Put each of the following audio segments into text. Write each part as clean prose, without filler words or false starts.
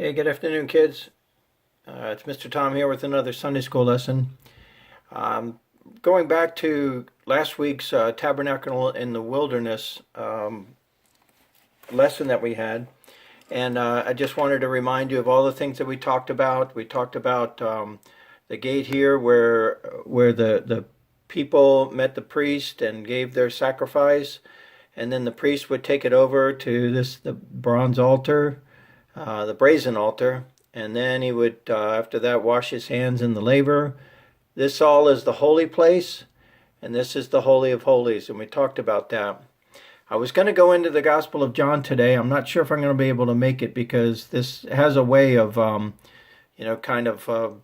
Hey, good afternoon, kids. It's Mr. Tom here with another Sunday school lesson. Um, Going back to last week's Tabernacle in the Wilderness lesson that we had, and I just wanted to remind you of all the things that we talked about. We talked about the gate here where the people met the priest and gave their sacrifice, and then the priest would take it over to the bronze altar, the brazen altar, and then he would, after that, wash his hands in the laver. This all is the holy place, and this is the Holy of Holies, and we talked about that. I was going to go into the Gospel of John today. I'm not sure if I'm going to be able to make it because this has a way of, kind of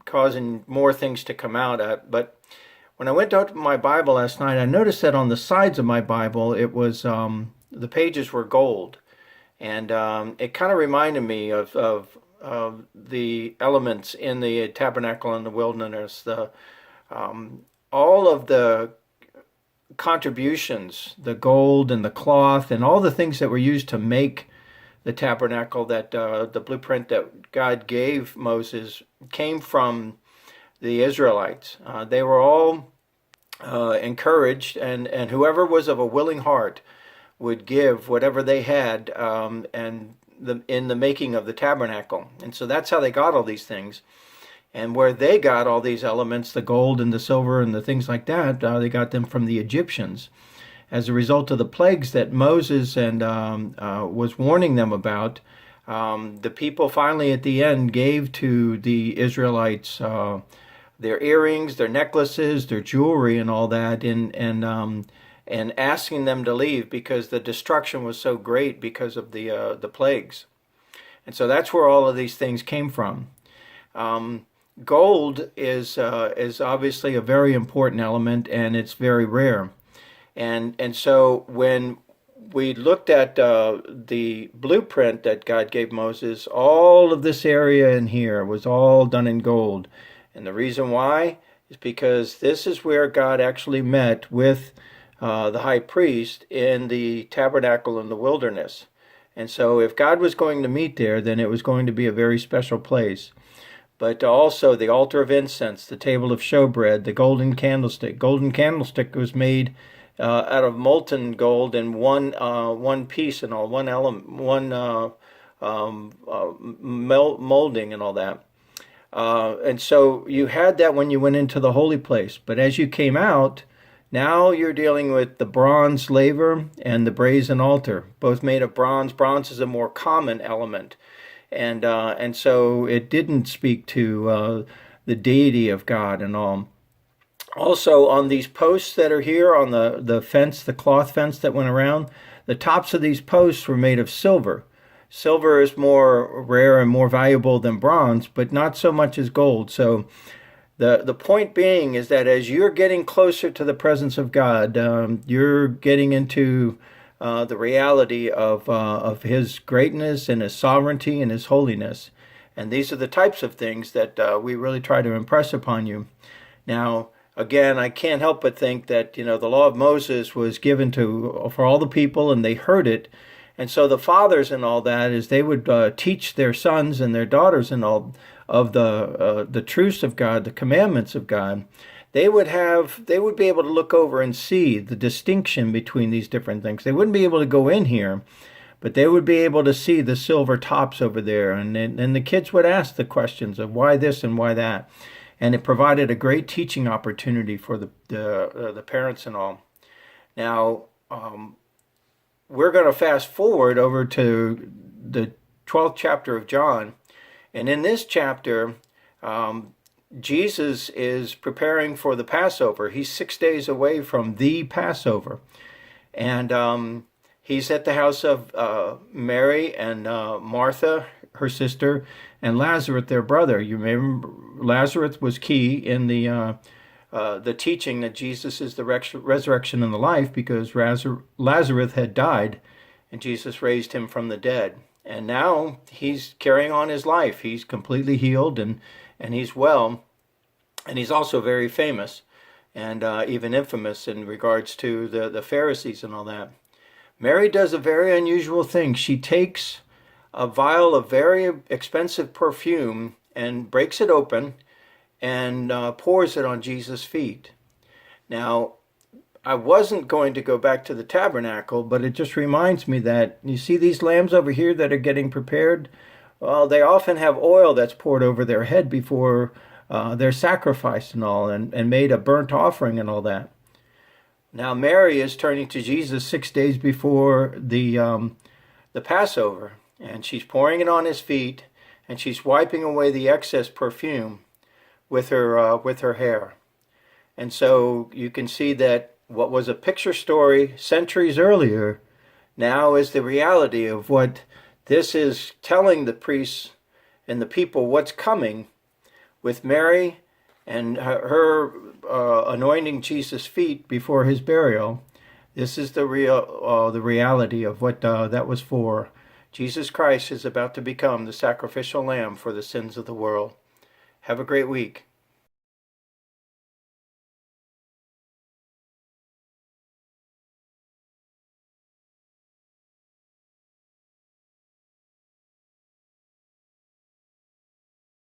causing more things to come out at. But when I went to open my Bible last night, I noticed that on the sides of my Bible, it was the pages were gold. And it kind of reminded me of the elements in the tabernacle in the wilderness. All of the contributions, the gold and the cloth, and all the things that were used to make the tabernacle, that the blueprint that God gave Moses, came from the Israelites. They were all encouraged, and whoever was of a willing heart would give whatever they had, in the making of the tabernacle. And so that's how they got all these things. And where they got all these elements, the gold and the silver and the things like that, they got them from the Egyptians. As a result of the plagues that Moses was warning them about, the people finally at the end gave to the Israelites their earrings, their necklaces, their jewelry, and all that, and asking them to leave because the destruction was so great because of the plagues. And so that's where all of these things came from. Gold is obviously a very important element, and it's very rare. And so when we looked at the blueprint that God gave Moses, all of this area in here was all done in gold. And the reason why is because this is where God actually met with the high priest in the tabernacle in the wilderness. And so if God was going to meet there, then it was going to be a very special place. But also the altar of incense, the table of showbread, the golden candlestick. Golden candlestick was made out of molten gold in one piece and all, one element, molding and all that. And so you had that when you went into the holy place. But as you came out, now you're dealing with the bronze laver and the brazen altar, both made of bronze. Bronze is a more common element. And so it didn't speak to the deity of God and all. Also, on these posts that are here on the fence, the cloth fence that went around, the tops of these posts were made of silver. Silver is more rare and more valuable than bronze, but not so much as gold. So the point being is that as you're getting closer to the presence of God, you're getting into the reality of His greatness and His sovereignty and His holiness. And these are the types of things that we really try to impress upon you. Now, again, I can't help but think that, the law of Moses was given for all the people, and they heard it. And so the fathers and all that, is they would teach their sons and their daughters and all of the truths of God, the commandments of God. They would be able to look over and see the distinction between these different things. They wouldn't be able to go in here, but they would be able to see the silver tops over there. And the kids would ask the questions of why this and why that. And it provided a great teaching opportunity for the parents and all. Now, we're going to fast forward over to the 12th chapter of John. And in this chapter, Jesus is preparing for the Passover. He's 6 days away from the Passover. And he's at the house of Mary and Martha, her sister, and Lazarus, their brother. You remember Lazarus was key in the teaching that Jesus is the resurrection and the life, because Lazarus had died and Jesus raised him from the dead. And now he's carrying on his life. He's completely healed and he's well. And he's also very famous and even infamous in regards to the Pharisees and all that. Mary does a very unusual thing. She takes a vial of very expensive perfume and breaks it open and pours it on Jesus' feet. Now, I wasn't going to go back to the tabernacle, but it just reminds me that you see these lambs over here that are getting prepared? Well, they often have oil that's poured over their head before they're sacrificed and all, and made a burnt offering and all that. Now, Mary is turning to Jesus 6 days before the Passover, and she's pouring it on his feet, and she's wiping away the excess perfume with her hair. And so you can see that what was a picture story centuries earlier now is the reality of what this is telling the priests and the people what's coming with Mary and her anointing Jesus' feet before his burial. This is the reality of what that was for. Jesus Christ is about to become the sacrificial lamb for the sins of the world. Have a great week.